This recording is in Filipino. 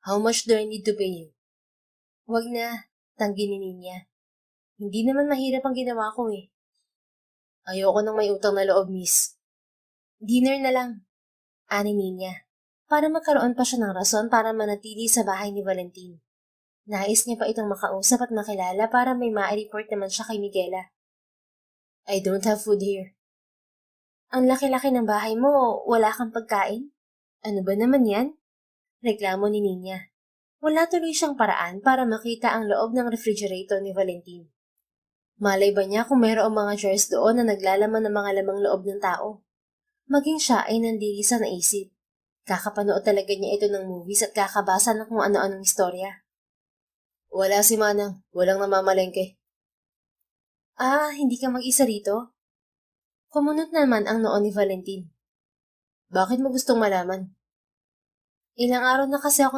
How much do I need to pay you? Wag na, tanggi ni Ninya. Hindi naman mahirap ang ginawa ko eh. Ayoko nang may utang na loob, miss. Dinner na lang, ani Ninya. Para magkaroon pa siya ng rason para manatili sa bahay ni Valentin. Nais niya pa itong makausap at makilala para may ma-report naman siya kay Miguela. I don't have food here. Ang laki-laki ng bahay mo, wala kang pagkain? Ano ba naman yan? Reklamo ni Ninya. Wala tuloy siyang paraan para makita ang loob ng refrigerator ni Valentin. Malay ba niya kung mayroong mga jars doon na naglalaman ng mga lamang loob ng tao? Maging siya ay nandili sa naisip. Kakapanood talaga niya ito ng movies at kakabasa ng kung ano-anong istorya. Wala si Manang, walang namamalengke. Hindi ka mag-isa rito? Kumunot naman ang noon ni Valentin. Bakit mo gustong malaman? Ilang araw na kasi ako